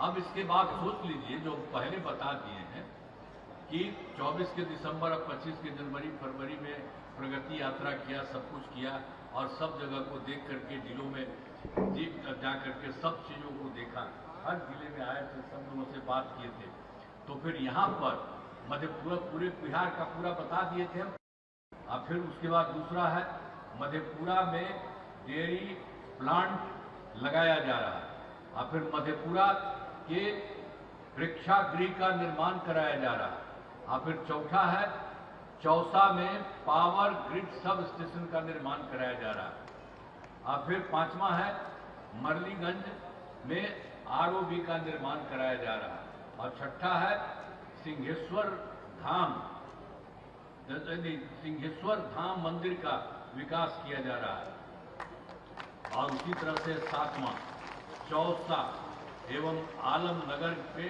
अब इसके बाद सोच लीजिए, जो पहले बता दिए हैं कि 24 के दिसंबर और 25 के जनवरी फरवरी में प्रगति यात्रा किया, सब कुछ किया और सब जगह को देख करके जिलों में जीप जा करके सब चीज़ों को देखा, हर जिले में आए थे, सब लोगों से बात किए थे। तो फिर यहाँ पर मधेपुरा, पूरे बिहार का पूरा बता दिए थे हम। अब फिर उसके बाद दूसरा है, मधेपुरा में डेयरी प्लांट लगाया जा रहा है। और फिर मधेपुरा के प्रेक्षागृह का निर्माण कराया जा रहा है। और फिर चौथा है, चौसा में पावर ग्रिड सब स्टेशन का निर्माण कराया जा रहा है। और फिर पांचवा है, मरलीगंज में आरओबी का निर्माण कराया जा रहा है। और छठा है, सिंहेश्वर धाम मंदिर का विकास किया जा रहा है। और उसी तरह से सातवां, चौसा एवं आलमनगर पे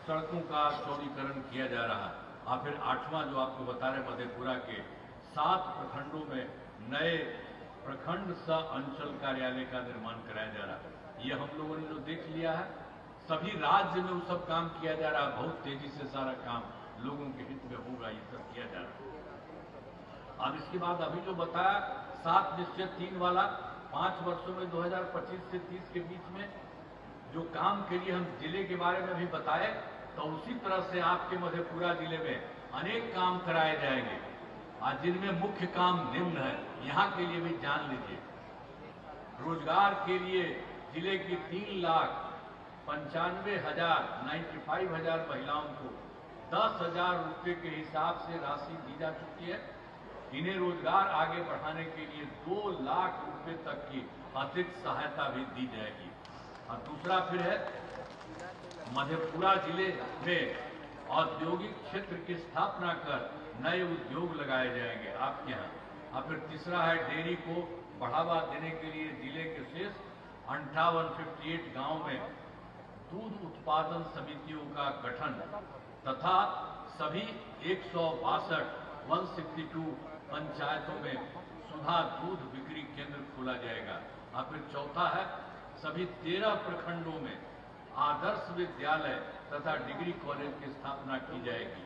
सड़कों का चौड़ीकरण किया जा रहा है। और फिर आठवां, जो आपको बता रहे, मधेपुरा के 7 प्रखंडों में नए प्रखंड सह अंचल कार्यालय का निर्माण कराया जा रहा है। ये हम लोगों ने जो देख लिया है, सभी राज्य में वो सब काम किया जा रहा है। बहुत तेजी से सारा काम लोगों के हित में होगा, ये सब किया जा रहा है। अब इसके बाद अभी जो बताया 7 निश्चय 3 वाला, 5 वर्षों में 2025 से 30 के बीच में जो काम के लिए हम जिले के बारे में भी बताए, तो उसी तरह से आपके मधेपुरा जिले में अनेक काम कराए जाएंगे। और जिनमें मुख्य काम निम्न है, यहाँ के लिए भी जान लीजिए। रोजगार के लिए जिले की 3,95,000 महिलाओं को 10,000 रुपये के हिसाब से राशि दी जा चुकी है। इन्हें रोजगार आगे बढ़ाने के लिए 2 लाख रुपए तक की अतिरिक्त सहायता भी दी जाएगी। और दूसरा फिर है, मधेपुरा जिले में औद्योगिक क्षेत्र की स्थापना कर नए उद्योग लगाए जाएंगे आपके यहाँ। और फिर तीसरा है, डेयरी को बढ़ावा देने के लिए जिले के शेष 58 गांव में दूध उत्पादन समितियों का गठन तथा सभी 162 पंचायतों में सुधा दूध बिक्री केंद्र खोला जाएगा। और फिर चौथा है, सभी 13 प्रखंडों में आदर्श विद्यालय तथा डिग्री कॉलेज की स्थापना की जाएगी।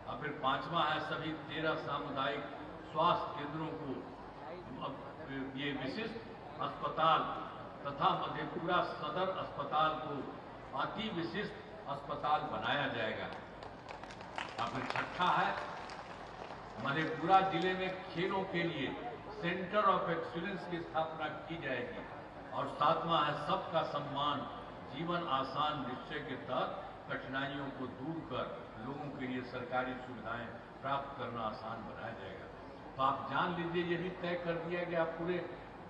और फिर पांचवा है, सभी 13 सामुदायिक स्वास्थ्य केंद्रों को ये विशिष्ट अस्पताल तथा मधेपुरा सदर अस्पताल को अति विशिष्ट अस्पताल बनाया जाएगा। और फिर छठा है, मधेपुरा जिले में खेलों के लिए सेंटर ऑफ एक्सीलेंस की स्थापना की जाएगी। और सातवां है, सबका सम्मान जीवन आसान निश्चय के तहत कठिनाइयों को दूर कर लोगों के लिए सरकारी सुविधाएं प्राप्त करना आसान बनाया जाएगा। तो आप जान लीजिए, ये भी तय कर दिया गया पूरे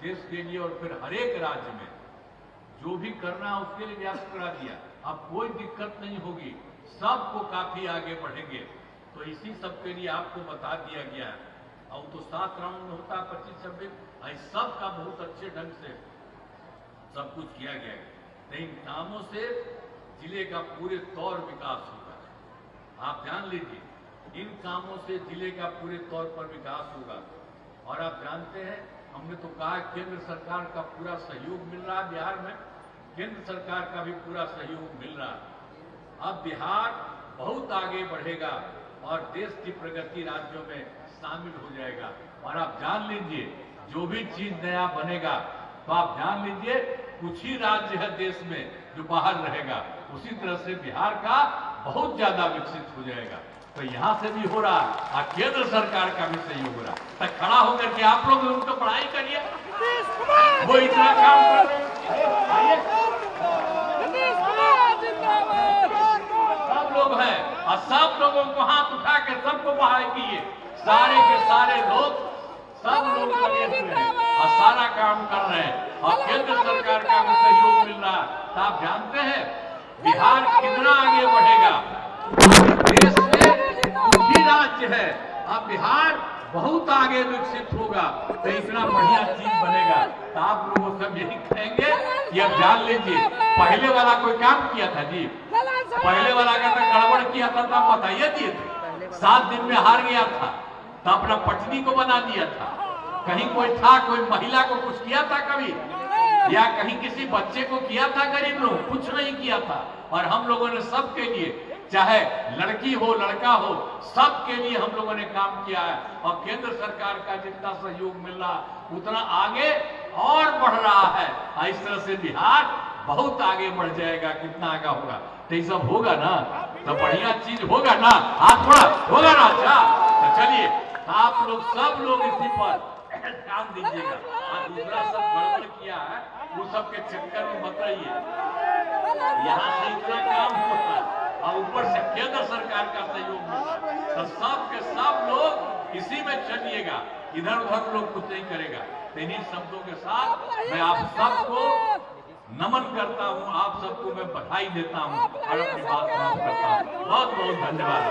देश के लिए। और फिर हर एक राज्य में जो भी करना है उसके लिए व्याप्त करा दिया। अब कोई दिक्कत नहीं होगी, सबको काफी आगे बढ़ेंगे। तो इसी सब के लिए आपको बता दिया गया है। और तो 7 राउंड में होता है, 25-26, सब का बहुत अच्छे ढंग से सब कुछ किया गया है। तो इन कामों से जिले का पूरे तौर विकास होगा। आप जान लीजिए, इन कामों से जिले का पूरे तौर पर विकास होगा। और आप जानते हैं, हमने तो कहा केंद्र सरकार का पूरा सहयोग मिल रहा है बिहार में, केंद्र सरकार का भी पूरा सहयोग मिल रहा है। अब बिहार बहुत आगे बढ़ेगा और देश की प्रगति राज्यों में शामिल हो जाएगा। और आप जान लीजिए, जो भी चीज नया बनेगा तो आप जान लीजिए कुछ ही राज्य है देश में जो बाहर रहेगा, उसी तरह से बिहार का बहुत ज्यादा विकसित हो जाएगा। तो यहाँ से भी हो रहा है और केंद्र सरकार का भी सहयोग हो रहा है। तो खड़ा होकर के आप लोग उनको पढ़ाई करिए, वो इतना काम कर रहे हैं, सब लोग हैं और सब लोगों को हाथ उठा के सबको पढ़ाई कीजिए। सारे के सारे लोग, सब लोग लगे हुए हैं और सारा काम कर रहे हैं और केंद्र सरकार का भी सहयोग मिल रहा है। तो आप जानते हैं बिहार कितना आगे बढ़ेगा। देश में ही राज्य है, अब बिहार बहुत आगे विकसित होगा तो इतना बढ़िया चीज बनेगा। तो आप लोगों से यही कहेंगे कि अब जान लीजिए, पहले वाला कोई काम किया था जी, पहले वाला का तो गड़बड़ किया था, तब बताइए दिए थे, 7 दिन में हार गया था, तो अपना पत्नी को बना दिया था। कहीं कोई था, कोई महिला को कुछ किया था कभी? या कहीं किसी बच्चे को किया था गरीब लोग? कुछ नहीं किया था। और हम लोगों ने सबके लिए, चाहे लड़की हो लड़का हो, सबके लिए हम लोगों ने काम किया है। और केंद्र सरकार का जितना सहयोग मिल रहा उतना आगे और बढ़ रहा है। इस तरह से बिहार बहुत आगे बढ़ जाएगा। कितना आगे होगा? तो ये सब होगा ना, तो बढ़िया चीज होगा ना, हाथ थोड़ा होगा ना। अच्छा तो चलिए, आप लोग सब लोग इसी पर काम दीजिएगा। और दूसरा सब गड़बड़ किया है, वो सब के चक्कर में मत रहिए। यहाँ से इतना काम होता है और ऊपर से केंद्र सरकार का सहयोग मिलता है, तो सब के सब लोग इसी में चलिएगा, इधर उधर लोग कुछ नहीं करेगा। तो इन्हीं शब्दों के साथ मैं आप सबको नमन करता हूँ, आप सबको मैं बधाई देता हूँ और अपनी बात समाप्त करता हूँ। बहुत बहुत धन्यवाद।